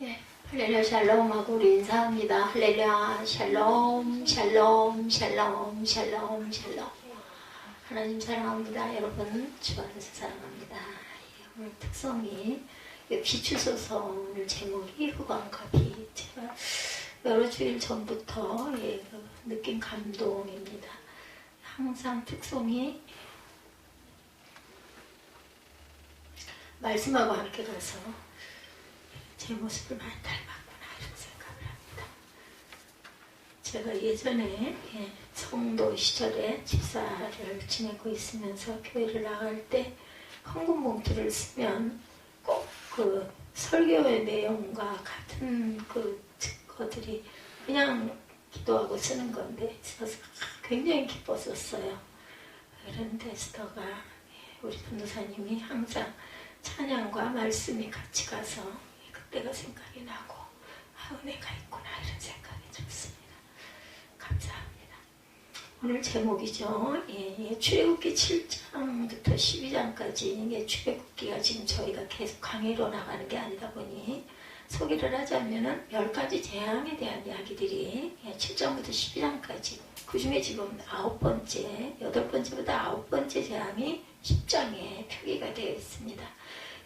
예, 할렐루야 샬롬하고 우리 인사합니다. 할렐루야 샬롬 샬롬 샬롬 샬롬 샬롬. 하나님 사랑합니다. 여러분 주 안에서 사랑합니다. 예, 오늘 특성이 비추소서. 오늘 제목이 흑암과 빛. 제가 여러 주일 전부터 느낀 감동입니다. 항상 특성이 말씀하고 함께 가서 제 모습을 많이 닮았구나 이런 생각을 합니다. 제가 예전에 성도 시절에 집사를 지내고 있으면서 교회를 나갈 때 헌금 봉투를 쓰면 꼭 그 설교의 내용과 같은 그 것들이 그냥 기도하고 쓰는 건데 있어서 굉장히 기뻤었어요. 그런데 스터가 우리 전도사님이 항상 찬양과 말씀이 같이 가서 그때가 생각이 나고 은혜가 있구나 이런 생각이 들었습니다. 감사합니다. 오늘 제목이죠. 출애굽기 7장부터 12장까지 출애굽기가 지금 저희가 계속 강의로 나가는 게 아니다 보니 소개를 하자면은 10가지 재앙에 대한 이야기들이 7장부터 12장까지 그 중에 지금 8번째, 8번째보다 9번째 재앙이 10장에 표기가 되어 있습니다.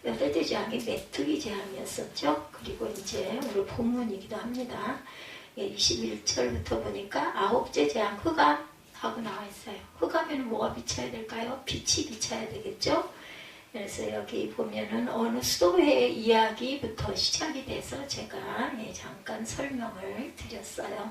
8째 재앙이 메뚜기 재앙이었었죠. 그리고 이제 오늘 본문이기도 합니다. 21절부터 보니까 9째 재앙 흑암 하고 나와 있어요. 흑암에는 뭐가 비쳐야 될까요? 빛이 비쳐야 되겠죠. 그래서 여기 보면은 어느 수도회의 이야기부터 시작이 돼서 제가 잠깐 설명을 드렸어요.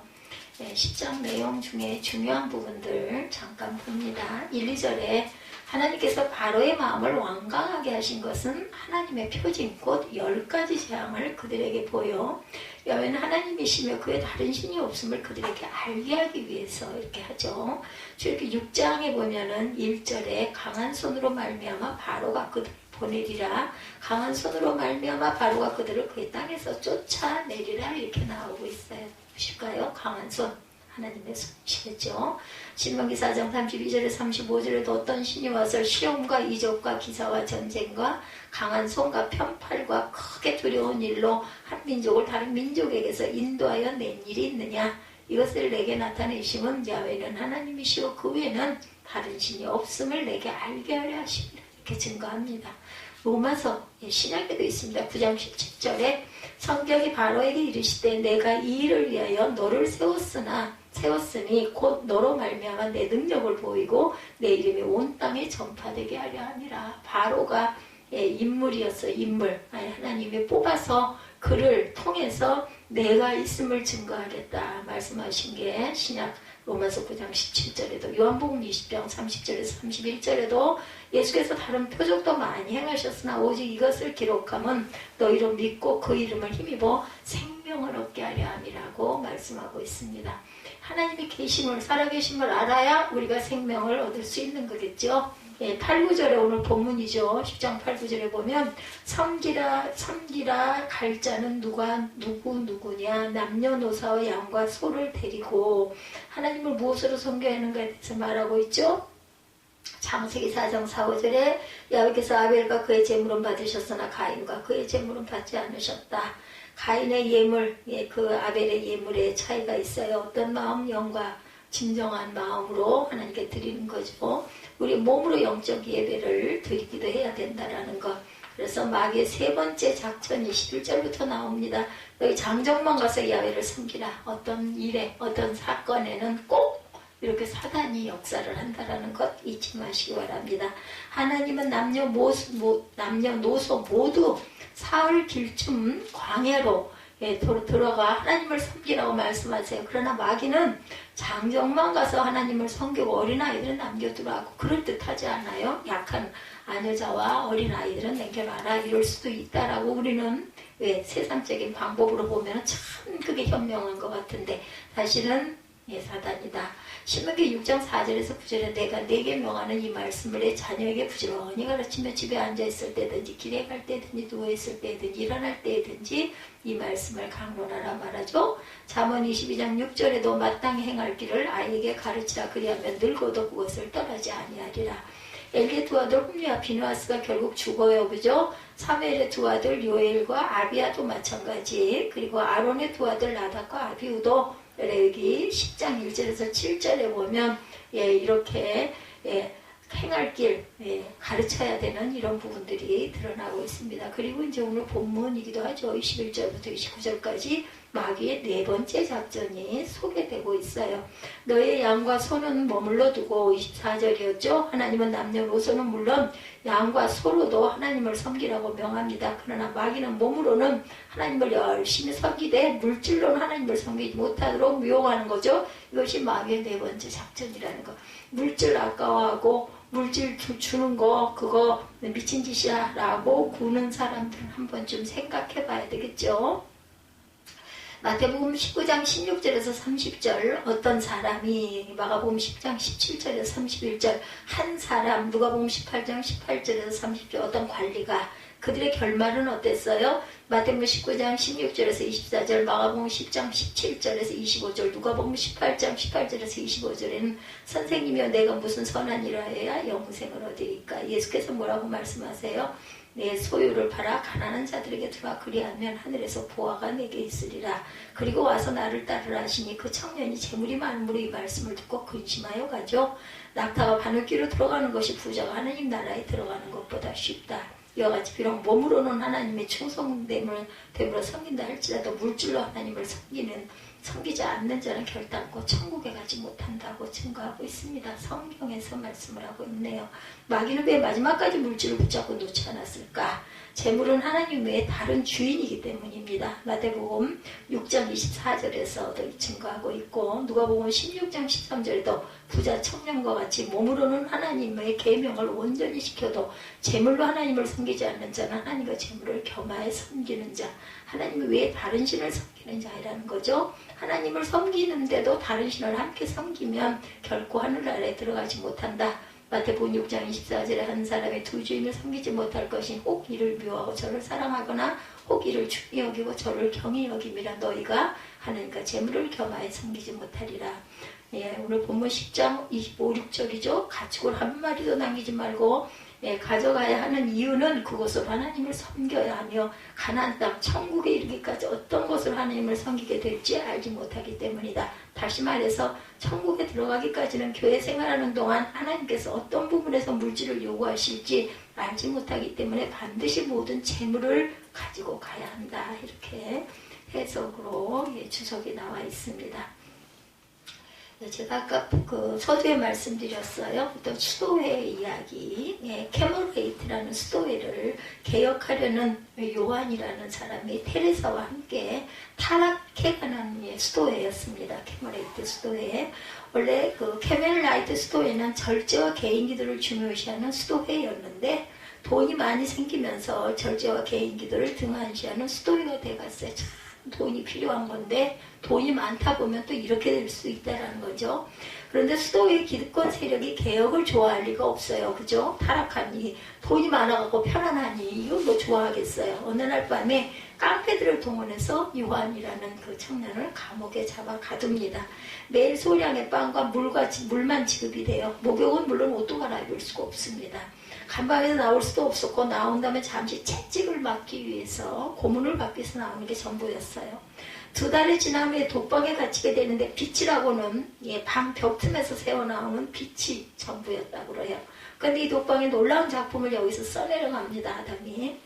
10장 내용 중에 중요한 부분들 잠깐 봅니다. 1, 2절에 하나님께서 바로의 마음을 완강하게 하신 것은 하나님의 표징 곧 10가지 재앙을 그들에게 보여 여호와는 하나님이시며 그의 다른 신이 없음을 그들에게 알게 하기 위해서 이렇게 하죠. 출애굽기 6장에 보면은 1절에 강한 손으로 말미암아 바로가 그들을 보내리라. 강한 손으로 말미암아 바로가 그들을 그의 땅에서 쫓아내리라 이렇게 나오고 있어요. 보실까요? 강한 손. 하나님의 손이시겠죠. 신명기 4장 32절에 35절에도 어떤 신이 와서 시험과 이적과 기사와 전쟁과 강한 손과 편팔과 크게 두려운 일로 한 민족을 다른 민족에게서 인도하여 낸 일이 있느냐. 이것을 내게 나타내심은 야훼는 하나님이시오 그 외에는 다른 신이 없음을 내게 알게 하려 하십니다. 이렇게 증거합니다. 로마서 신약에도 있습니다. 9장 17절에 성경이 바로에게 이르시되 내가 이 일을 위하여 너를 세웠으니 곧 너로 말미암아 내 능력을 보이고 내 이름이 온 땅에 전파되게 하려 하니라. 바로가 인물이었어. 인물. 하나님이 뽑아서 그를 통해서 내가 있음을 증거하겠다 말씀하신 게 신약 로마서 9장 17절에도 요한복음 20장 30절에서 31절에도 예수께서 다른 표적도 많이 행하셨으나 오직 이것을 기록하면 너희로 믿고 그 이름을 힘입어 생명을 얻게 하려 함이라고 말씀하고 있습니다. 하나님이 계심을 살아계심을 알아야 우리가 생명을 얻을 수 있는 거겠죠. 8, 9절에 오늘 본문이죠. 10장 8, 9절에 보면 섬기라 갈 자는 누구냐 남녀노사와 양과 소를 데리고 하나님을 무엇으로 섬겨야 하는가에 대해서 말하고 있죠. 창세기 4장 4, 5절에 야훼께서 아벨과 그의 제물은 받으셨으나 가인과 그의 제물은 받지 않으셨다. 가인의 예물, 그 아벨의 예물에 차이가 있어요. 어떤 마음, 영과 진정한 마음으로 하나님께 드리는 거죠. 우리 몸으로 영적 예배를 드리기도 해야 된다라는 것. 그래서 마귀의 세 번째 작전이 11절부터 나옵니다. 여기 장정만 가서 야훼를 섬기라. 어떤 일에, 어떤 사건에는 꼭 이렇게 사단이 역사를 한다라는 것 잊지 마시기 바랍니다. 하나님은 남녀노소 모두 사흘 길쯤 광야로 들어가 하나님을 섬기라고 말씀하세요. 그러나 마귀는 장정만 가서 하나님을 섬기고 어린아이들은 남겨두라고 그럴 듯하지 않아요? 약한 아녀자와 어린아이들은 남겨놔라 이럴 수도 있다라고 우리는 세상적인 방법으로 보면 참 그게 현명한 것 같은데 사실은 사단이다. 신명기 6장 4절에서 9절에 내가 내게 명하는 이 말씀을 내 자녀에게 부지런히 가르치며 집에 앉아있을 때든지 길에 갈 때든지 누워있을 때든지 일어날 때든지 이 말씀을 강론하라 말하죠. 잠언 22장 6절에도 마땅히 행할 길을 아이에게 가르치라 그리하면 늙어도 그것을 떠나지 아니하리라. 엘리의 두 아들 홈리와 비누아스가 결국 죽어요. 그죠? 사무엘의 두 아들 요엘과 아비아도 마찬가지. 그리고 아론의 두 아들 나답과 아비우도 여기 10장 1절에서 7절에 보면 이렇게 행할 길 가르쳐야 되는 이런 부분들이 드러나고 있습니다. 그리고 이제 오늘 본문이기도 하죠. 21절부터 29절까지 마귀의 네 번째 작전이 소개되고 있어요. 너의 양과 소는 머물러 두고 24절이었죠. 하나님은 남녀노소는 물론 양과 소로도 하나님을 섬기라고 명합니다. 그러나 마귀는 몸으로는 하나님을 열심히 섬기되 물질로는 하나님을 섬기지 못하도록 미혹하는 거죠. 이것이 마귀의 네 번째 작전이라는 거. 물질 아까워하고 물질 주는 거 그거 미친 짓이야 라고 구는 사람들은 한 번쯤 생각해 봐야 되겠죠. 마태복음 19장 16절에서 30절 어떤 사람이, 마가복음 10장 17절에서 31절 한 사람, 누가복음 18장 18절에서 30절 어떤 관리가, 그들의 결말은 어땠어요? 마태복음 19장 16절에서 24절, 마가복음 10장 17절에서 25절, 누가복음 18장 18절에서 25절에는 선생님이여 내가 무슨 선한 일을 하여야 영생을 얻으리까? 예수께서 뭐라고 말씀하세요? 내 소유를 팔아 가난한 자들에게 주라. 그리하면 하늘에서 보화가 내게 있으리라. 그리고 와서 나를 따르라 하시니 그 청년이 재물이 많음으로 이 말씀을 듣고 근심하여 가죠. 낙타가 바늘귀로 들어가는 것이 부자가 하나님 나라에 들어가는 것보다 쉽다. 이와 같이 비록 몸으로는 하나님의 충성됨으로 섬긴다 할지라도 물질로 하나님을 섬기지 않는 자는 결단코 천국에 가지 못한다고 증거하고 있습니다. 성경에서 말씀을 하고 있네요. 마귀는 왜 마지막까지 물질을 붙잡고 놓지 않았을까? 재물은 하나님 외에 다른 주인이기 때문입니다. 마태복음 6장 24절에서도 증거하고 있고 누가복음 16장 13절에도 부자 청년과 같이 몸으로는 하나님의 계명을 온전히 지켜도 재물로 하나님을 섬기지 않는 자는 하나님과 재물을 겸하여 섬기는 자, 하나님 외에 다른 신을 섬기는 자이라는 거죠. 하나님을 섬기는데도 다른 신을 함께 섬기면 결코 하늘나라에 들어가지 못한다. 마태복음 6장 24절에 한 사람의 두 주인을 섬기지 못할 것인 혹 이를 미워하고 저를 사랑하거나 혹 이를 중히 여기고 저를 경히 여김이라. 너희가 하나님과 재물을 겸하여 섬기지 못하리라. 오늘 본문 10장 25, 6절이죠. 가축을 한 마리도 남기지 말고 가져가야 하는 이유는 그것으로 하나님을 섬겨야 하며 가나안 땅 천국에 이르기까지 어떤 것으로 하나님을 섬기게 될지 알지 못하기 때문이다. 다시 말해서 천국에 들어가기까지는 교회 생활하는 동안 하나님께서 어떤 부분에서 물질을 요구하실지 알지 못하기 때문에 반드시 모든 재물을 가지고 가야 한다. 이렇게 해석으로 주석이 나와 있습니다. 제가 아까 그 서두에 말씀드렸어요. 어떤 수도회 이야기, 캐머레이트라는 수도회를 개혁하려는 요한이라는 사람이 테레사와 함께 타락해가는 수도회였습니다. 캐머레이트 수도회. 원래 그 캐멜라이트 수도회는 절제와 개인기도를 중요시하는 수도회였는데 돈이 많이 생기면서 절제와 개인기도를 등한시하는 수도회가 돼갔어요. 돈이 필요한 건데 돈이 많다 보면 또 이렇게 될 수 있다는 거죠. 그런데 수도의 기득권 세력이 개혁을 좋아할 리가 없어요. 그죠? 타락하니 돈이 많아갖고 편안하니 이거 뭐 좋아하겠어요. 어느 날 밤에 깡패들을 동원해서 요한이라는 그 청년을 감옥에 잡아 가둡니다. 매일 소량의 빵과 물만 지급이 돼요. 목욕은 물론 옷도 갈아입을 수가 없습니다. 간밤에서 나올 수도 없었고 나온다면 잠시 채찍을 맞기 위해서 고문을 받기 위해서 나오는 게 전부였어요. 2달이 지난 후에 독방에 갇히게 되는데 빛이라고는 방 벽 틈에서 새어나오는 빛이 전부였다고 그래요. 그런데 이 독방의 놀라운 작품을 여기서 써내려갑니다. 아담이.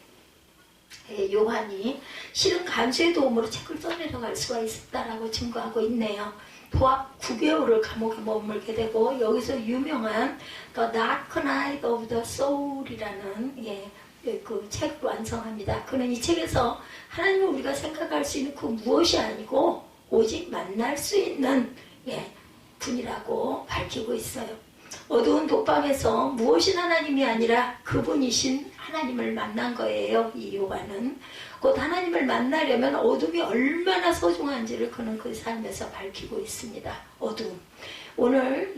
요한이 실은 간수의 도움으로 책을 써내려갈 수가 있었다라고 증거하고 있네요. 도합 9개월을 감옥에 머물게 되고 여기서 유명한 The Dark Night of the Soul이라는 그 책을 완성합니다. 그는 이 책에서 하나님을 우리가 생각할 수 있는 그 무엇이 아니고 오직 만날 수 있는 분이라고 밝히고 있어요. 어두운 독방에서 무엇이 하나님이 아니라 그분이신 하나님을 만난 거예요. 이 요한은 곧 하나님을 만나려면 어둠이 얼마나 소중한지를 그는 그 삶에서 밝히고 있습니다. 어둠. 오늘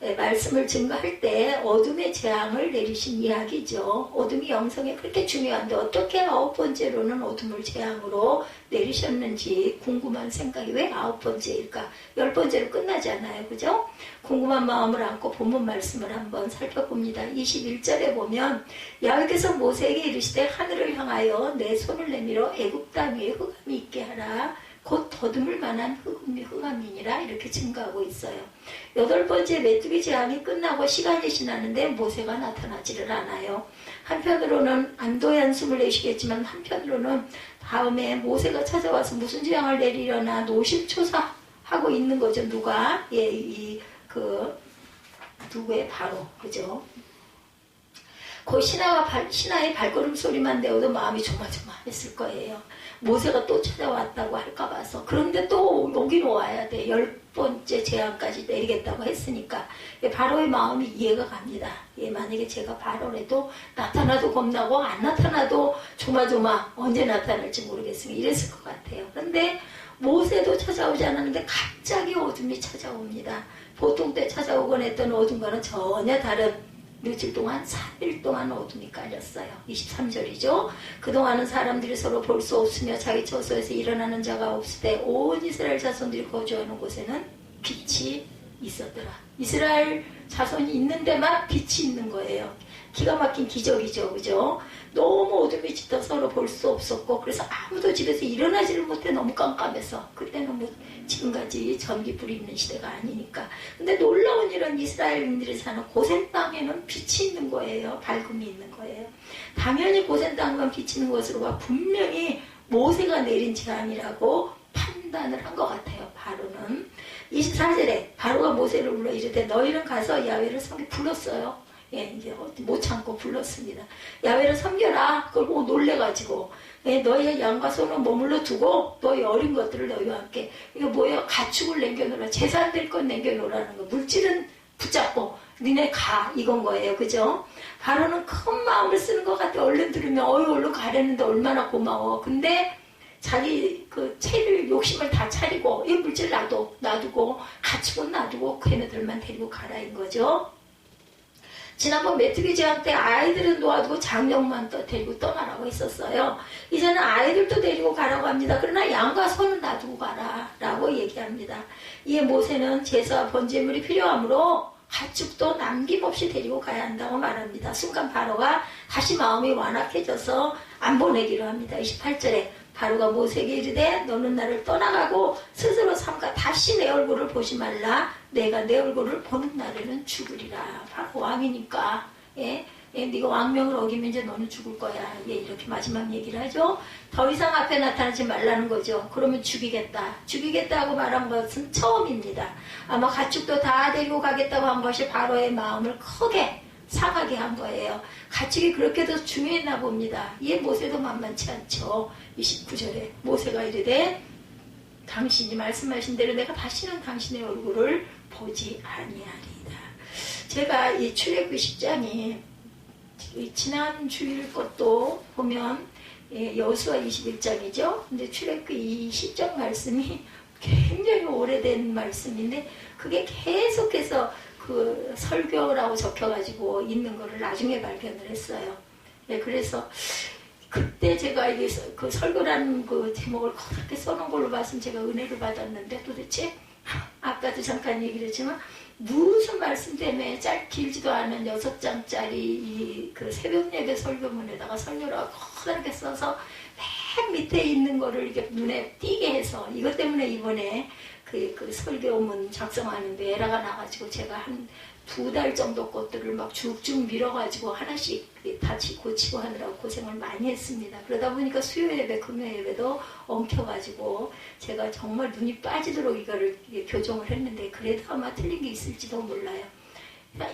말씀을 증거할 때 어둠의 재앙을 내리신 이야기죠. 어둠이 영성에 그렇게 중요한데 어떻게 9번째로는 어둠을 재앙으로 내리셨는지 궁금한 생각이 왜 9번째일까? 10번째로 끝나지 않아요. 그죠? 궁금한 마음을 안고 본문 말씀을 한번 살펴봅니다. 21절에 보면 야훼께서 모세에게 이르시되 하늘을 향하여 내 손을 내밀어 애굽 땅 위에 흑암이 있게 하라. 곧 더듬을 만한 흑암이니라 이렇게 증거하고 있어요. 8번째 메뚜기 재앙이 끝나고 시간이 지나는데 모세가 나타나지를 않아요. 한편으로는 안도의 한숨을 내쉬겠지만 한편으로는 다음에 모세가 찾아와서 무슨 재앙을 내리려나 노심초사하고 있는 거죠. 누가? 누구의 바로 그죠? 그 신하의 발걸음 소리만 내어도 마음이 조마조마했을 거예요. 모세가 또 찾아왔다고 할까 봐서. 그런데 또 여기로 와야 돼. 10번째 재앙까지 내리겠다고 했으니까 바로의 마음이 이해가 갑니다. 만약에 제가 바로라도 나타나도 겁나고 안 나타나도 조마조마 언제 나타날지 모르겠으니 이랬을 것 같아요. 그런데 모세도 찾아오지 않았는데 갑자기 어둠이 찾아옵니다. 보통 때 찾아오곤 했던 어둠과는 전혀 다른 며칠 동안 3일 동안 어둠이 깔렸어요. 23절이죠. 그동안은 사람들이 서로 볼 수 없으며 자기 처소에서 일어나는 자가 없을 때 온 이스라엘 자손들이 거주하는 곳에는 빛이 있었더라. 이스라엘 자손이 있는 데만 빛이 있는 거예요. 기가 막힌 기적이죠. 그죠? 너무 어둠이 짙어 서로 볼 수 없었고 그래서 아무도 집에서 일어나지를 못해 너무 깜깜해서 그때는 뭐 지금까지 전기불이 있는 시대가 아니니까. 근데 놀라운 일은 이스라엘인들이 사는 고센 땅에는 빛이 있는 거예요. 밝음이 있는 거예요. 당연히 고센 땅만 빛이 있는 것으로 봐 분명히 모세가 내린 재앙이라고 판단을 한 것 같아요. 바로는 24절에 바로가 모세를 불러 이르되 너희는 가서 야훼를 섬기 불렀어요. 이제 못 참고 불렀습니다. 야훼를 섬겨라. 그걸 보고 놀래가지고 너희의 양과 소는 머물러 두고 너희 어린 것들을 너희와 함께 이거 뭐예요? 가축을 남겨놓으라. 재산될 건 남겨놓으라는 거. 물질은 붙잡고 니네 가 이건 거예요. 그죠? 바로는 큰 마음을 쓰는 것 같아. 얼른 들으면 얼른 가려는데 얼마나 고마워. 근데 자기 그 체를 욕심을 다 차리고 이 물질 놔두고 가축은 놔두고 걔네들만 데리고 가라인 거죠. 지난번 메뚜기 재앙 때 아이들은 놓아두고 장령만 데리고 떠나라고 했었어요. 이제는 아이들도 데리고 가라고 합니다. 그러나 양과 소는 놔두고 가라 라고 얘기합니다. 이에 모세는 제사와 번제물이 필요하므로 가축도 남김없이 데리고 가야 한다고 말합니다. 순간 바로가 다시 마음이 완악해져서 안 보내기로 합니다. 28절에 바로가 모세에게 이르되 너는 나를 떠나가고 스스로 삼가 다시 내 얼굴을 보지 말라. 내가 내 얼굴을 보는 날에는 죽으리라. 바로 왕이니까 네가 왕명을 어기면 이제 너는 죽을 거야. 이렇게 마지막 얘기를 하죠. 더 이상 앞에 나타나지 말라는 거죠. 그러면 죽이겠다고 말한 것은 처음입니다. 아마 가축도 다 데리고 가겠다고 한 것이 바로의 마음을 크게 상하게 한 거예요. 가축이 그렇게도 중요했나 봅니다. 이에 모세도 만만치 않죠. 29절에 모세가 이르되 당신이 말씀하신 대로 내가 다시는 당신의 얼굴을 보지 아니하리이다. 제가 이 출애굽기 10장이 지난 주일 것도 보면 여호수아 21장이죠. 근데 출애굽기 이 10장 말씀이 굉장히 오래된 말씀인데 그게 계속해서 그 설교라고 적혀가지고 있는 거를 나중에 발견을 했어요. 그래서 그때 제가 이게 그 설교라는 그 제목을 그렇게 써놓은 걸로 봤으면 제가 은혜를 받았는데 도대체 아까도 잠깐 얘기를 했지만 무슨 말씀 때문에 길지도 않은 6장짜리 그 새벽 예배 설교문에다가 설교라고 커다랗게 써서 맨 밑에 있는 거를 이렇게 눈에 띄게 해서 이것 때문에 이번에 그 설교문 작성하는데 에러가 나가지고 제가 한 2달 정도 것들을 막 쭉쭉 밀어가지고 하나씩 다시 고치고 하느라고 고생을 많이 했습니다. 그러다 보니까 수요 예배, 금요 예배도 엉켜가지고 제가 정말 눈이 빠지도록 이거를 교정을 했는데 그래도 아마 틀린 게 있을지도 몰라요.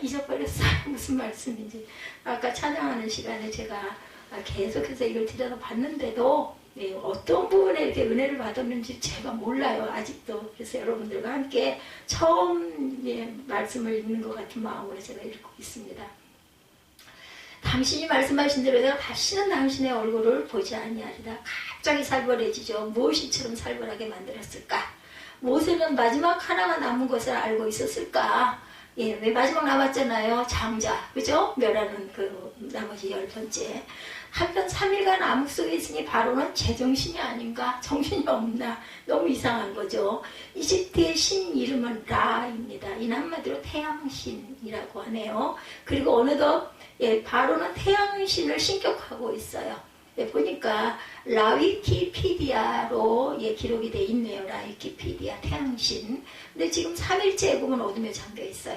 잊어버렸어요. 무슨 말씀인지. 아까 찬양하는 시간에 제가 계속해서 이걸 들여다봤는데도 어떤 부분에 이렇게 은혜를 받았는지 제가 몰라요. 아직도. 그래서 여러분들과 함께 처음 말씀을 읽는 것 같은 마음으로 제가 읽고 있습니다. 당신이 말씀하신 대로 내가 다시는 당신의 얼굴을 보지 아니하리다. 갑자기 살벌해지죠. 무엇이 이처럼 살벌하게 만들었을까? 모세는 마지막 하나가 남은 것을 알고 있었을까? 예, 왜 마지막 남았잖아요. 장자, 그죠? 멸하는 그 나머지 10번째. 한편 3일간 암흑 속에 있으니 바로는 제정신이 아닌가? 정신이 없나? 너무 이상한 거죠. 이집트의 신 이름은 라입니다. 이 한마디로 태양신이라고 하네요. 그리고 어느덧 예, 바로는 태양신을 신격하고 있어요. 예, 보니까 라위키피디아로 예, 기록이 돼 있네요. 라위키피디아 태양신. 근데 지금 3일째 애굽은 어둠에 잠겨 있어요.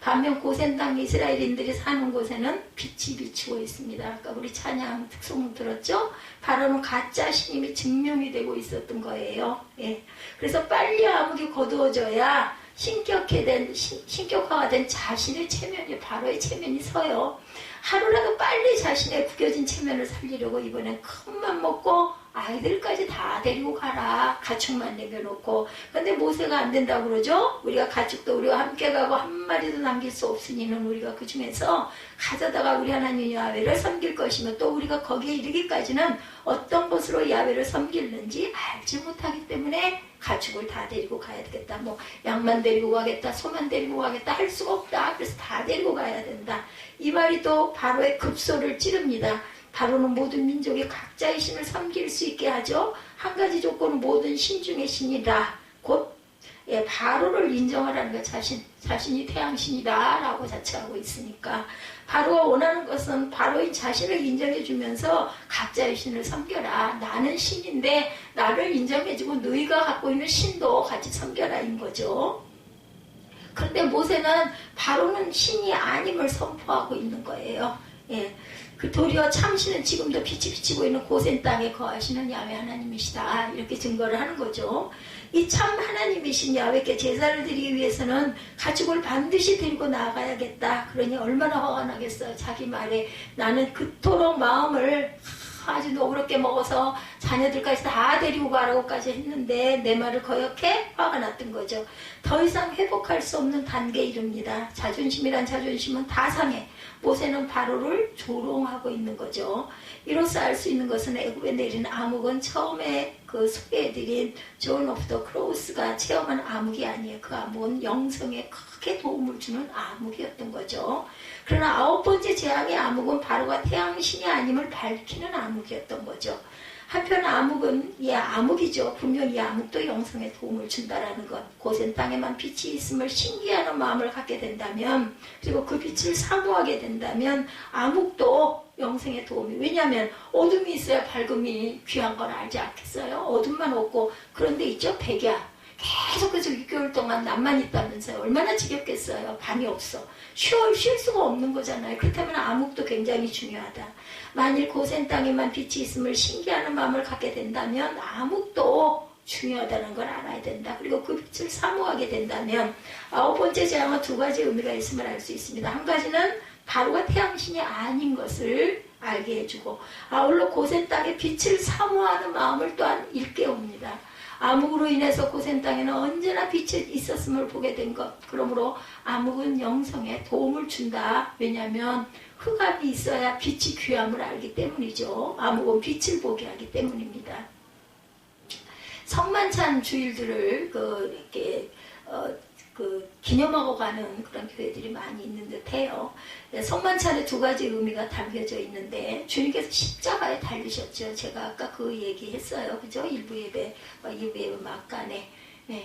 반면 고센 땅 이스라엘인들이 사는 곳에는 빛이 비추고 있습니다. 아까 우리 찬양 특송 들었죠? 바로는 가짜 신임이 증명이 되고 있었던 거예요. 예. 그래서 빨리 암흑이 거두어져야 신격화가 된 자신의 체면이, 바로의 체면이 서요. 하루라도 빨리 자신의 구겨진 체면을 살리려고 이번엔 큰맘 먹고 아이들까지 다 데리고 가라. 가축만 내겨놓고. 근데 모세가 안 된다고 그러죠? 우리가 가축도 우리와 함께 가고 한 마리도 남길 수 없으니는 우리가 그 중에서 가져다가 우리 하나님 야훼를 섬길 것이며 또 우리가 거기에 이르기까지는 어떤 것으로 야훼를 섬기는지 알지 못하기 때문에 가축을 다 데리고 가야 되겠다. 뭐 양만 데리고 가겠다. 소만 데리고 가겠다. 할 수가 없다. 그래서 다 데리고 가야 된다. 이 말이 또 바로의 급소를 찌릅니다. 바로는 모든 민족이 각자의 신을 섬길 수 있게 하죠. 한 가지 조건은 모든 신 중의 신이라. 곧 예, 바로를 인정하라는 것. 자신이 태양신이다 라고 자처하고 있으니까 바로가 원하는 것은 바로인 자신을 인정해 주면서 각자의 신을 섬겨라. 나는 신인데 나를 인정해 주고 너희가 갖고 있는 신도 같이 섬겨라 인 거죠. 그런데 모세는 바로는 신이 아님을 선포하고 있는 거예요. 예. 그 도리어 참신은 지금도 빛이 비치고 있는 고센 땅에 거하시는 야훼 하나님이시다. 이렇게 증거를 하는 거죠. 이 참 하나님이신 야훼께 제사를 드리기 위해서는 가축을 반드시 데리고 나가야겠다. 그러니 얼마나 화가 나겠어요. 자기 말에 나는 그토록 마음을 아주 너그럽게 먹어서 자녀들까지 다 데리고 가라고까지 했는데 내 말을 거역해 화가 났던 거죠. 더 이상 회복할 수 없는 단계에 이릅니다. 자존심이란 자존심은 다 상해. 모세는 바로를 조롱하고 있는 거죠. 이로써 알 수 있는 것은 애굽에 내린 암흑은 처음에 그 소개해드린 존 오브 더 크로스가 체험한 암흑이 아니에요. 그 암흑은 영성에 크게 도움을 주는 암흑이었던 거죠. 그러나 9번째 재앙의 암흑은 바로가 태양신이 아님을 밝히는 암흑이었던 거죠. 한편 암흑은 암흑이죠. 분명히 암흑도 영성에 도움을 준다라는 것. 고센 땅에만 빛이 있음을 신기하는 마음을 갖게 된다면, 그리고 그 빛을 사모하게 된다면 암흑도 영성에 도움이. 왜냐하면 어둠이 있어야 밝음이 귀한 걸 알지 않겠어요? 어둠만 없고 그런 데 있죠. 백야. 계속해서 6개월 동안 남만 있다면서요. 얼마나 지겹겠어요. 밤이 없어. 쉴 수가 없는 거잖아요. 그렇다면 암흑도 굉장히 중요하다. 만일 고센 땅에만 빛이 있음을 신기하는 마음을 갖게 된다면 암흑도 중요하다는 걸 알아야 된다. 그리고 그 빛을 사모하게 된다면 9번째 재앙은 2가지 의미가 있음을 알 수 있습니다. 한 가지는 바로가 태양신이 아닌 것을 알게 해주고, 아울러 고센 땅에 빛을 사모하는 마음을 또한 일깨웁니다. 암흑으로 인해서 고센 땅에는 언제나 빛이 있었음을 보게 된 것. 그러므로 암흑은 영성에 도움을 준다. 왜냐하면 흑암이 있어야 빛이 귀함을 알기 때문이죠. 암흑은 빛을 보게 하기 때문입니다. 성만찬 주일들을 이렇게 기념하고 가는 그런 교회들이 많이 있는 듯해요. 성만찬에 2가지 의미가 담겨져 있는데 주님께서 십자가에 달리셨죠. 제가 아까 그 얘기했어요. 그죠? 1부 예배, 2부 예배 막간에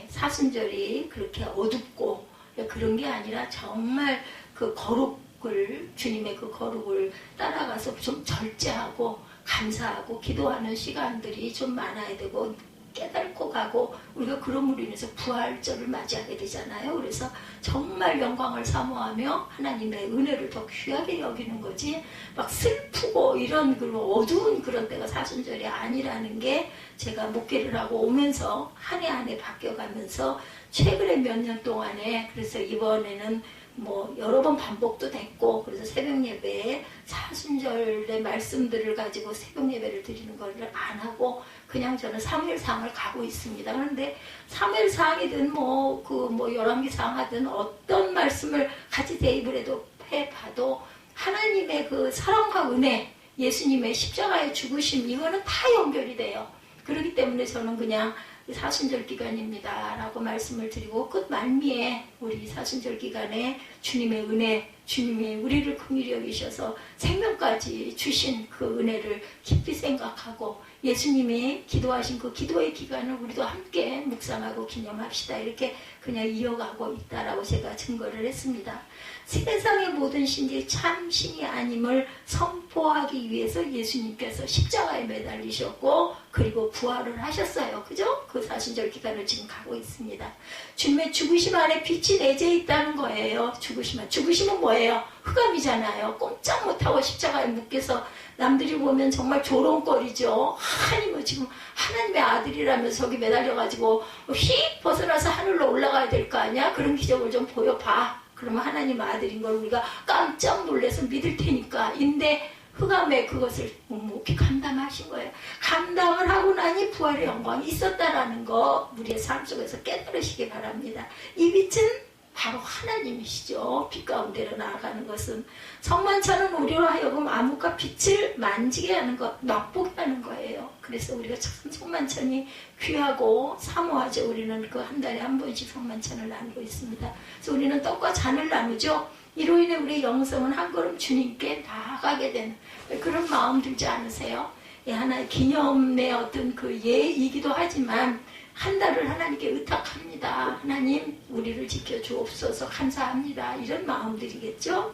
사순절이 그렇게 어둡고 그런 게 아니라 정말 그 거룩을, 주님의 그 거룩을 따라가서 좀 절제하고 감사하고 기도하는 시간들이 좀 많아야 되고 깨닫고 가고, 우리가 그럼으로 인해서 부활절을 맞이하게 되잖아요. 그래서 정말 영광을 사모하며 하나님의 은혜를 더 귀하게 여기는 거지, 막 슬프고 이런 그런 어두운 그런 때가 사순절이 아니라는 게 제가 목회를 하고 오면서 한 해 한 해 바뀌어가면서 최근에 몇 년 동안에, 그래서 이번에는 뭐 여러 번 반복도 됐고, 그래서 새벽 예배에 사순절의 말씀들을 가지고 새벽 예배를 드리는 걸 안 하고 그냥 저는 사무엘상을 가고 있습니다. 그런데 사무엘상이든 열왕기상 하든 어떤 말씀을 같이 대입을 해봐도 하나님의 그 사랑과 은혜, 예수님의 십자가의 죽으심, 이거는 다 연결이 돼요. 그렇기 때문에 저는 그냥 사순절 기간입니다 라고 말씀을 드리고, 끝 말미에 우리 사순절 기간에 주님의 은혜, 주님이 우리를 긍휼히 여기셔서 생명까지 주신 그 은혜를 깊이 생각하고 예수님이 기도하신 그 기도의 기간을 우리도 함께 묵상하고 기념합시다. 이렇게 그냥 이어가고 있다라고 제가 증거를 했습니다. 세상의 모든 신들이 참 신이 아님을 선포하기 위해서 예수님께서 십자가에 매달리셨고 그리고 부활을 하셨어요. 그죠? 그 사순절 기간을 지금 가고 있습니다. 주님의 죽으심 안에 빛이 내재 있다는 거예요. 죽으심은 뭐예요? 흑암이잖아요. 꼼짝 못하고 십자가에 묶여서 남들이 보면 정말 조롱거리죠. 하나님은 지금 하나님의 아들이라면서 저기 매달려가지고 휙 벗어나서 하늘로 올라가야 될 거 아니야? 그런 기적을 좀 보여봐. 그러면 하나님 아들인 걸 우리가 깜짝 놀라서 믿을 테니까. 인데 흑암에 그것을 묵묵히 감당하신 거예요. 감당을 하고 나니 부활의 영광이 있었다라는 거 우리의 삶 속에서 깨달으시기 바랍니다. 이 빛은 바로 하나님이시죠. 빛 가운데로 나아가는 것은. 성만찬은 우리로 하여금 암흑과 빛을 만지게 하는 것, 맛보게 하는 거예요. 그래서 우리가 참 성만찬이 귀하고 사모하죠. 우리는 그 한 달에 한 번씩 성만찬을 나누고 있습니다. 그래서 우리는 떡과 잔을 나누죠. 이로 인해 우리의 영성은 한 걸음 주님께 나아가게 되는 그런 마음 들지 않으세요? 하나의 기념의 어떤 그 예이기도 하지만 한 달을 하나님께 의탁합니다. 하나님 우리를 지켜주옵소서 감사합니다. 이런 마음들이겠죠.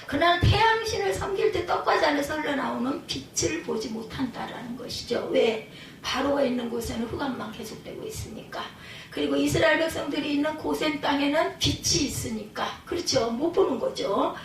그러나 태양신을 섬길 때 떡과 잔에서 흘러나오는 빛을 보지 못한다라는 것이죠. 왜? 바로가 있는 곳에는 흑암만 계속되고 있으니까. 그리고 이스라엘 백성들이 있는 고센 땅에는 빛이 있으니까. 그렇죠. 못 보는 거죠.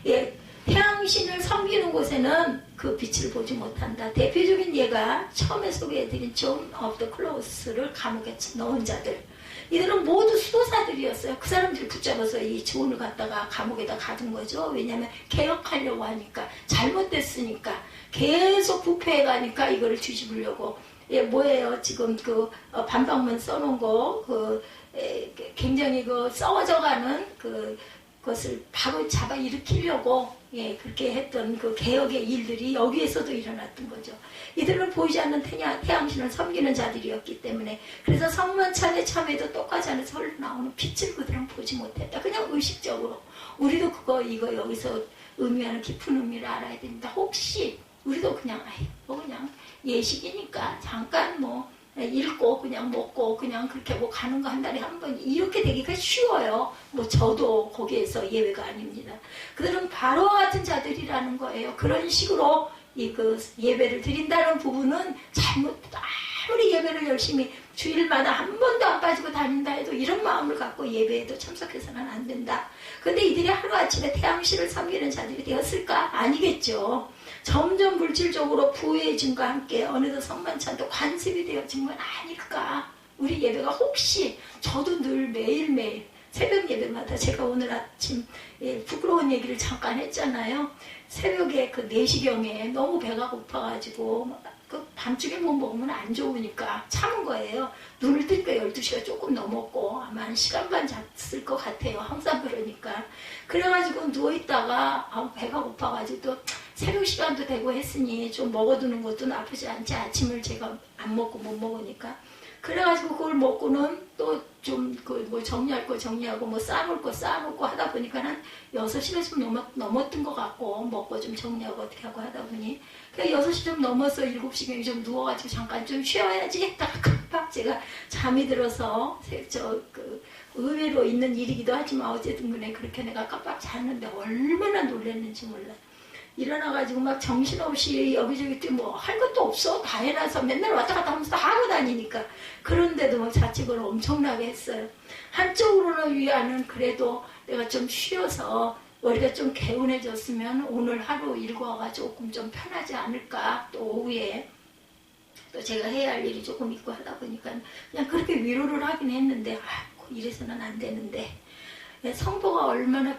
예, 태양신을 섬기는 곳에는 그 빛을 보지 못한다. 대표적인 예가 처음에 소개해드린 존 오브 더 클로스를 감옥에 넣은 자들. 이들은 모두 수도사들이었어요. 그 사람들을 붙잡아서 이 존을 갖다가 감옥에다 가둔 거죠. 왜냐하면 개혁하려고 하니까, 잘못됐으니까, 계속 부패해가니까 이거를 뒤집으려고. 예, 뭐예요? 지금 그 반박문 써놓은 거, 굉장히 그 썩어져가는 그것을 바로 잡아 일으키려고 예, 그렇게 했던 그 개혁의 일들이 여기에서도 일어났던 거죠. 이들은 보이지 않는 태양신을 섬기는 자들이었기 때문에. 그래서 성만찬에 참여도 똑같이 안에서 흘러나오는 빛을 그들은 보지 못했다. 그냥 의식적으로. 우리도 이거 여기서 의미하는 깊은 의미를 알아야 됩니다. 혹시 우리도 그냥 그냥 예식이니까 잠깐 읽고 그냥 먹고 그냥 그렇게 하고 가는 거 한 달에 한 번 이렇게 되기가 쉬워요. 저도 거기에서 예외가 아닙니다. 그들은 바로와 같은 자들이라는 거예요. 그런 식으로 그 예배를 드린다는 부분은 아무리 예배를 열심히 주일마다 한 번도 안 빠지고 다닌다 해도 이런 마음을 갖고 예배에도 참석해서는 안 된다. 근데 이들이 하루아침에 태양신을 섬기는 자들이 되었을까? 아니겠죠. 점점 물질적으로 부유해짐과 함께 어느덧 성만찬도 관습이 되어진 건 아닐까. 우리 예배가 혹시 저도 늘 매일매일 새벽 예배마다 제가 오늘 아침 부끄러운 얘기를 잠깐 했잖아요. 새벽에 그 4시경에 너무 배가 고파가지고 그 밤중에 뭐 먹으면 안 좋으니까 참은 거예요. 눈을 뜨니까 12시가 조금 넘었고 아마 1시간 반 잤을 것 같아요. 항상 그러니까. 그래가지고 누워있다가 배가 고파가지고 또 새벽 시간도 되고 했으니 좀 먹어두는 것도 나쁘지 않지. 아침을 제가 안 먹고 못 먹으니까. 그래가지고 그걸 먹고는 또 좀 정리할 거 정리하고 쌓아놓을 거 쌓아놓고 하다 보니까 한 6시가 좀 넘었던 것 같고 먹고 좀 정리하고 어떻게 하고 하다 보니 6시 좀 넘어서 7시경에 좀 누워가지고 잠깐 좀 쉬어야지 했다가 깜빡 제가 잠이 들어서 의외로 있는 일이기도 하지만 어쨌든 간에 그렇게 내가 깜빡 잤는데 얼마나 놀랐는지 몰라. 일어나가지고 막 정신없이 여기저기 할 것도 없어. 다 해놔서 맨날 왔다 갔다 하면서 다 하고 다니니까. 그런데도 막 자책을 엄청나게 했어요. 한쪽으로는 위안은 그래도 내가 좀 쉬어서 머리가 좀 개운해졌으면 오늘 하루 일과가 조금 좀 편하지 않을까. 또 오후에 또 제가 해야 할 일이 조금 있고 하다 보니까 그냥 그렇게 위로를 하긴 했는데 이래서는 안 되는데 성도가 얼마나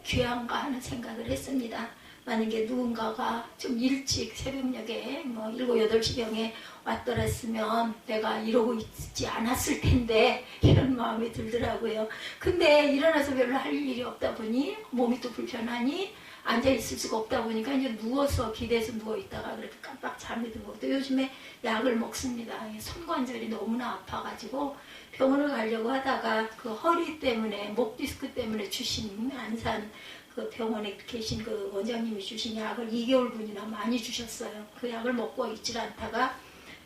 귀한가 하는 생각을 했습니다. 만약에 누군가가 좀 일찍 새벽녘에 7, 8시경에 왔더랬으면 내가 이러고 있지 않았을 텐데 이런 마음이 들더라고요. 근데 일어나서 별로 할 일이 없다 보니 몸이 또 불편하니 앉아있을 수가 없다 보니까 이제 누워서 기대서 누워있다가 그렇게 깜빡 잠이 들고 또 요즘에 약을 먹습니다. 손관절이 너무나 아파가지고 병원을 가려고 하다가 그 허리 때문에 목 디스크 때문에 주신 안산 그 병원에 계신 그 원장님이 주신 약을 2개월분이나 많이 주셨어요. 그 약을 먹고 있질 않다가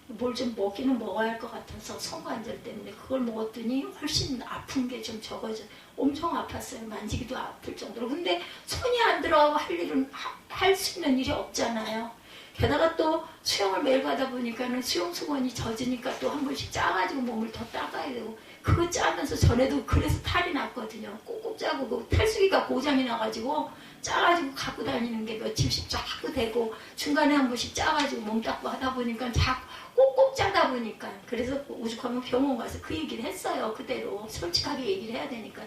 뭘 좀 먹기는 먹어야 할 것 같아서 손관절 때문에 그걸 먹었더니 훨씬 아픈 게 좀 적어져. 엄청 아팠어요. 만지기도 아플 정도로. 근데 손이 안 들어가고 할 수 있는 일이 없잖아요. 게다가 또 수영을 매일 가다 보니까는 수영 수건이 젖으니까 또 한 번씩 짜가지고 몸을 더 닦아야 되고 그거 짜면서 전에도 그래서 탈이 났거든요. 꼭꼭 짜고 그 탈수기가 고장이 나가지고 짜가지고 갖고 다니는 게 며칠씩 자꾸 되고 중간에 한 번씩 짜가지고 몸 닦고 하다 보니까 자꾸 꼭꼭 짜다 보니까 그래서 오죽하면 병원 가서 그 얘기를 했어요. 그대로 솔직하게 얘기를 해야 되니까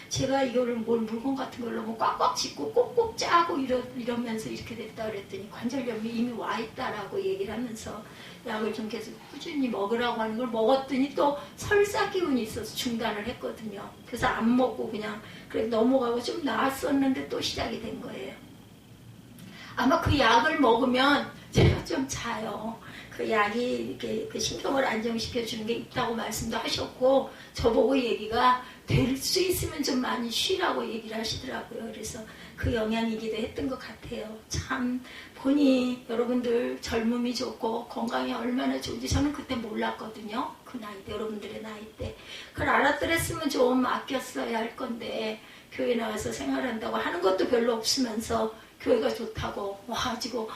제가 이거를 뭘 물건 같은 걸로 뭐 꽉꽉 짚고 꼭꼭 짜고 이러면서 이렇게 됐다 그랬더니 관절염이 이미 와 있다라고 얘기를 하면서 약을 좀 계속 꾸준히 먹으라고 하는 걸 먹었더니 또 설사 기운이 있어서 중단을 했거든요. 그래서 안 먹고 그냥 그래 넘어가고 좀 나았었는데 또 시작이 된 거예요. 아마 그 약을 먹으면 제가 좀 자요. 그 약이 이렇게 그 신경을 안정시켜 주는 게 있다고 말씀도 하셨고 저보고 얘기가 될 수 있으면 좀 많이 쉬라고 얘기를 하시더라고요. 그래서 그 영향이기도 했던 것 같아요. 참 보니 여러분들 젊음이 좋고 건강이 얼마나 좋은지 저는 그때 몰랐거든요. 그 나이 때 여러분들의 나이 때 그걸 알았더랬으면 좀 아꼈어야 할 건데 교회 나와서 생활한다고 하는 것도 별로 없으면서 교회가 좋다고 와가지고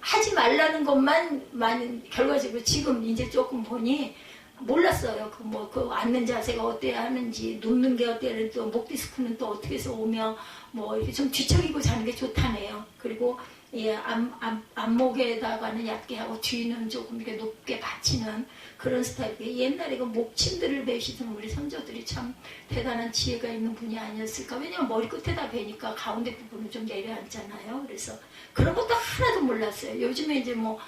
하지 말라는 것만 많이 결과적으로 지금 이제 조금 보니 몰랐어요. 그 앉는 자세가 어때야 하는지 눕는 게 어때야 또 목 디스크는 또 어떻게 해서 오며 뭐 이렇게 좀 뒤척이고 자는 게 좋다네요. 그리고 앞목에다가는 얕게 하고 뒤는 조금 이렇게 높게 받치는 그런 스타일이에요. 옛날에 그 목침들을 베시던 우리 선조들이 참 대단한 지혜가 있는 분이 아니었을까. 왜냐면 머리 끝에다 베니까 가운데 부분을 좀 내려앉잖아요. 그래서 그런 것도 하나도 몰랐어요. 요즘에 이제 뭐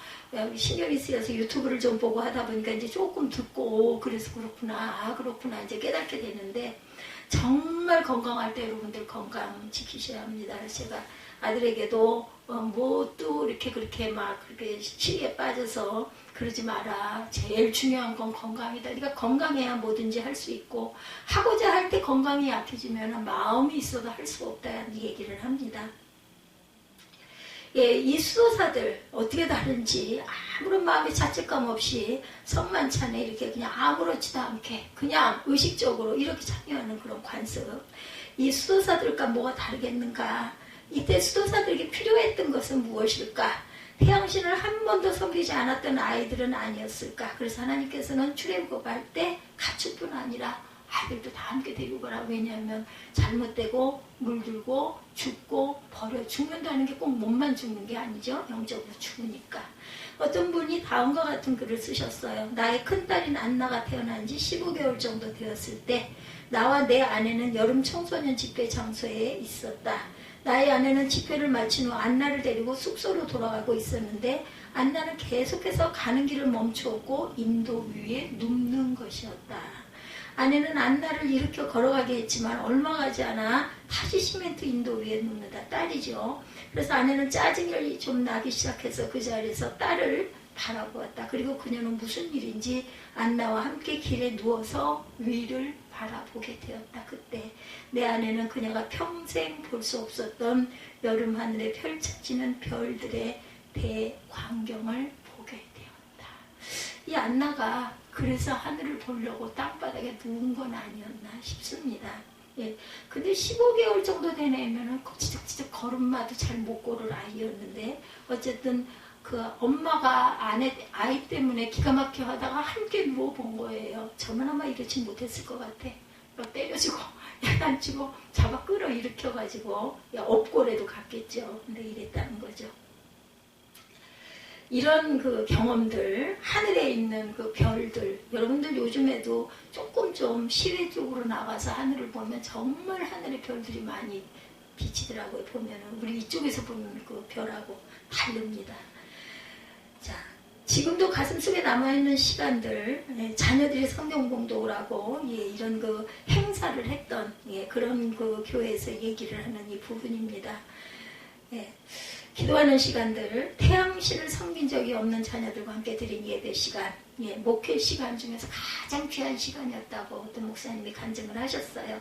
신경이 쓰여서 유튜브를 좀 보고 하다 보니까 이제 조금 듣고 그래서 그렇구나 이제 깨닫게 되는데 정말 건강할 때 여러분들 건강 지키셔야 합니다. 제가 아들에게도 뭐 또 이렇게 그렇게 막 그렇게 시리에 빠져서 그러지 마라. 제일 중요한 건 건강이다. 네가 건강해야 뭐든지 할 수 있고 하고자 할 때 건강이 약해지면 마음이 있어도 할 수가 없다는 얘기를 합니다. 예, 이 수도사들 어떻게 다른지 아무런 마음의 자책감 없이 성만찬에 이렇게 그냥 아무렇지도 않게 그냥 의식적으로 이렇게 참여하는 그런 관습. 이 수도사들과 뭐가 다르겠는가? 이때 수도사들에게 필요했던 것은 무엇일까? 태양신을 한 번도 섬기지 않았던 아이들은 아니었을까? 그래서 하나님께서는 출애굽할 때 가축뿐 아니라 아이들도 다 함께 데리고 가라. 왜냐하면 잘못되고 물들고 죽고 버려 죽는다는 게 꼭 몸만 죽는 게 아니죠. 영적으로 죽으니까. 어떤 분이 다음과 같은 글을 쓰셨어요. 나의 큰딸인 안나가 태어난 지 15개월 정도 되었을 때 나와 내 아내는 여름 청소년 집회 장소에 있었다. 나의 아내는 집회를 마친 후 안나를 데리고 숙소로 돌아가고 있었는데 안나는 계속해서 가는 길을 멈추었고 인도 위에 눕는 것이었다. 아내는 안나를 일으켜 걸어가게 했지만 얼마 가지 않아 다시 시멘트 인도 위에 눕는다. 딸이죠. 그래서 아내는 짜증이 좀 나기 시작해서 그 자리에서 딸을 바라보았다. 그리고 그녀는 무슨 일인지 안나와 함께 길에 누워서 위를 바라보게 되었다. 그때 내 아내는 그녀가 평생 볼 수 없었던 여름 하늘에 펼쳐지는 별들의 대광경을 보게 되었다. 이 안나가 그래서 하늘을 보려고 땅바닥에 누운 건 아니었나 싶습니다. 예. 근데 15개월 정도 된 애면은 지적지적 걸음마도 잘 못 걸을 아이였는데 어쨌든 그 엄마가 아이 때문에 기가 막혀 하다가 함께 누워본 거예요. 저는 아마 이러지 못했을 것 같아. 때려주고 야단치고 잡아 끌어일으켜가지고 업고래도 갔겠죠. 근데 이랬다는 거죠. 이런 그 경험들, 하늘에 있는 그 별들, 여러분들 요즘에도 조금 좀 시외 쪽으로 나가서 하늘을 보면 정말 하늘의 별들이 많이 비치더라고요. 보면은 우리 이쪽에서 보는 그 별하고 다릅니다. 자, 지금도 가슴속에 남아있는 시간들, 자녀들이 성경 공독을 하고 이런 그 행사를 했던 그런 그 교회에서 얘기를 하는 이 부분입니다. 예. 기도하는 시간들, 태양신을 섬긴 적이 없는 자녀들과 함께 드린 예배 시간, 예, 목회 시간 중에서 가장 귀한 시간이었다고 어떤 목사님이 간증을 하셨어요.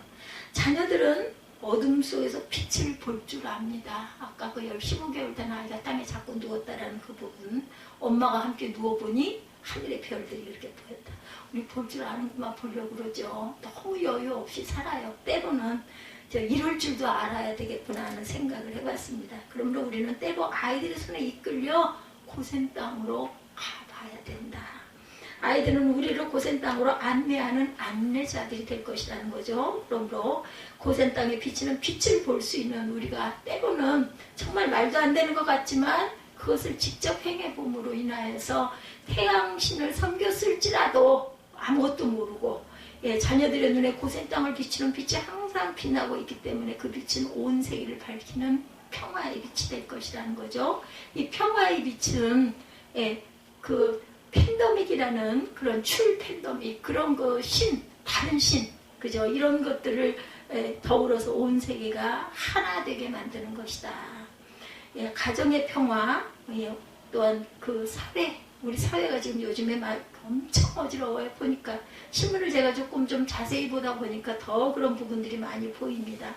자녀들은 어둠 속에서 빛을 볼 줄 압니다. 아까 그 15개월 된 아이가 땅에 자꾸 누웠다라는 그 부분, 엄마가 함께 누워보니 하늘의 별들이 이렇게 보였다. 우리 볼 줄 아는구만 보려고 그러죠. 너무 여유 없이 살아요. 때로는 이럴 줄도 알아야 되겠구나 하는 생각을 해봤습니다. 그러므로 우리는 때로 아이들의 손에 이끌려 고센 땅으로 가봐야 된다. 아이들은 우리를 고센 땅으로 안내하는 안내자들이 될 것이라는 거죠. 그러므로 고센 땅에 비치는 빛을 볼 수 있는 우리가 때로는 정말 말도 안 되는 것 같지만 그것을 직접 행해봄으로 인하여서 태양신을 섬겼을지라도 아무것도 모르고, 예, 자녀들의 눈에 고센 땅을 비추는 빛이 항상 빛나고 있기 때문에 그 빛은 온 세계를 밝히는 평화의 빛이 될 것이라는 거죠. 이 평화의 빛은, 예, 그 팬데믹이라는 그런 출 팬데믹, 그런 그 다른 그죠? 이런 것들을 더불어서 온 세계가 하나 되게 만드는 것이다. 예, 가정의 평화, 예, 또한 그 우리 사회가 지금 요즘에 막 엄청 어지러워요. 보니까 신문을 제가 조금 좀 자세히 보다 보니까 더 그런 부분들이 많이 보입니다.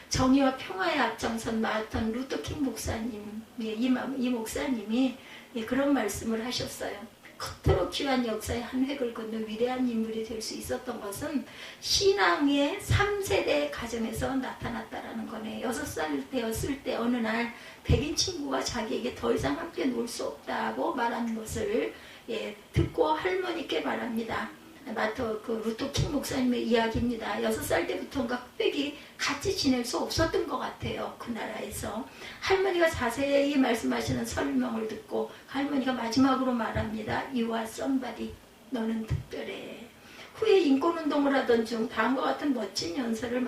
정의와 평화에 앞장선 마르틴 루터 킹 목사님, 예, 이 목사님이, 예, 그런 말씀을 하셨어요. 그토록 귀한 역사의 한 획을 걷는 위대한 인물이 될 수 있었던 것은 신앙의 3세대 가정에서 나타났다라는 거네. 6살 되었을 때 어느 날 백인 친구가 자기에게 더 이상 함께 놀 수 없다고 말한 것을, 예, 듣고 할머니께 말합니다. 루터 킹 목사님의 이야기입니다. 6살 때부터인가 흑백이 같이 지낼 수 없었던 것 같아요. 그 나라에서. 할머니가 자세히 말씀하시는 설명을 듣고 할머니가 마지막으로 말합니다. You are somebody. 너는 특별해. 후에 인권운동을 하던 중 다음과 같은 멋진 연설을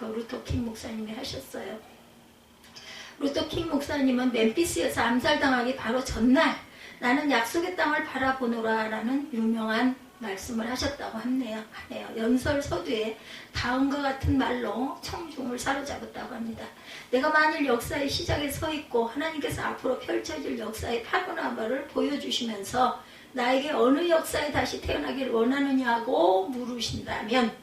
루터 킹 목사님이 하셨어요. 루터 킹 목사님은 멤피스에서 암살당하기 바로 전날 나는 약속의 땅을 바라보노라 라는 유명한 말씀을 하셨다고 하네요. 연설 서두에 다음과 같은 말로 청중을 사로잡았다고 합니다. 내가 만일 역사의 시작에 서 있고 하나님께서 앞으로 펼쳐질 역사의 파노라마를 보여주시면서 나에게 어느 역사에 다시 태어나기를 원하느냐고 물으신다면,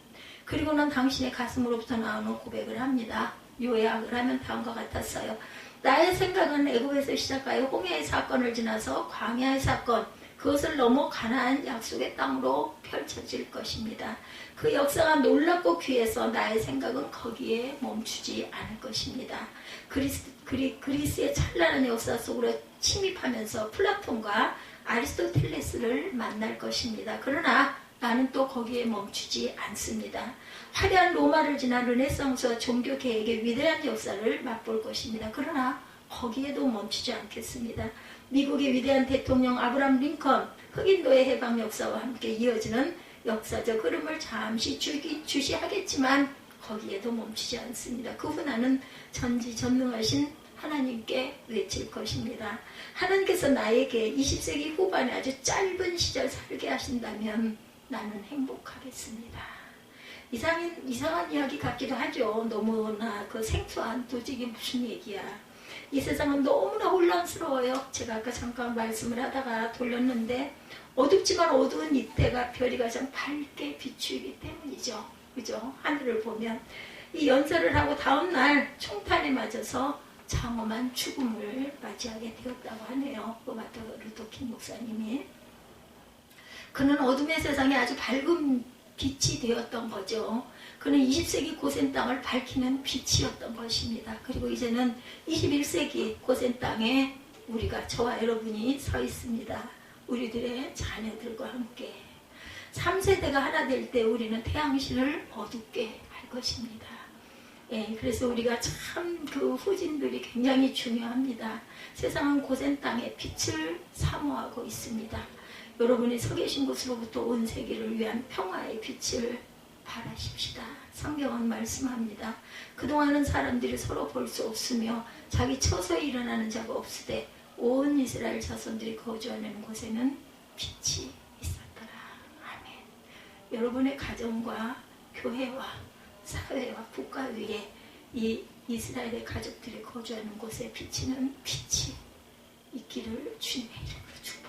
그리고는 당신의 가슴으로부터 나오는 고백을 합니다. 요약을 하면 다음과 같았어요. 나의 생각은 애굽에서 시작하여 홍해의 사건을 지나서 광야의 사건, 그것을 넘어 가나안 약속의 땅으로 펼쳐질 것입니다. 그 역사가 놀랍고 귀해서 나의 생각은 거기에 멈추지 않을 것입니다. 그리스의 찬란한 역사 속으로 침입하면서 플라톤과 아리스토텔레스를 만날 것입니다. 그러나 나는 또 거기에 멈추지 않습니다. 화려한 로마를 지나 르네상스와 종교개혁의 위대한 역사를 맛볼 것입니다. 그러나 거기에도 멈추지 않겠습니다. 미국의 위대한 대통령 아브라함 링컨, 흑인도의 해방 역사와 함께 이어지는 역사적 흐름을 잠시 주시하겠지만 거기에도 멈추지 않습니다. 그 후 나는 전지전능하신 하나님께 외칠 것입니다. 하나님께서 나에게 20세기 후반에 아주 짧은 시절 살게 하신다면 나는 행복하겠습니다. 이상한 이야기 같기도 하죠. 너무나 그 생소한, 도저히 무슨 얘기야. 이 세상은 너무나 혼란스러워요. 제가 아까 잠깐 말씀을 하다가 돌렸는데, 어둡지만 어두운 이때가 별이 가장 밝게 비추기 때문이죠. 그죠? 하늘을 보면. 이 연설을 하고 다음날 총탄에 맞아서 장엄한 죽음을 맞이하게 되었다고 하네요. 마르틴 루터 킹 목사님이. 그는 어둠의 세상에 아주 밝은 빛이 되었던 거죠. 그는 20세기 고센 땅을 밝히는 빛이었던 것입니다. 그리고 이제는 21세기 고센 땅에 우리가, 저와 여러분이 서 있습니다. 우리들의 자녀들과 함께 3세대가 하나 될 때 우리는 태양신을 어둡게 할 것입니다. 예, 그래서 우리가 참 그 후진들이 굉장히 중요합니다. 세상은 고센 땅에 빛을 사모하고 있습니다. 여러분이 서 계신 곳으로부터 온 세계를 위한 평화의 빛을 바라십시다. 성경은 말씀합니다. 그동안은 사람들이 서로 볼 수 없으며 자기 처소에 일어나는 자가 없으되 온 이스라엘 자손들이 거주하는 곳에는 빛이 있었더라. 아멘. 여러분의 가정과 교회와 사회와 국가 위에 이 이스라엘의 가족들이 거주하는 곳에 비치는 빛이 있기를 주님의 이름으로 축복합니다.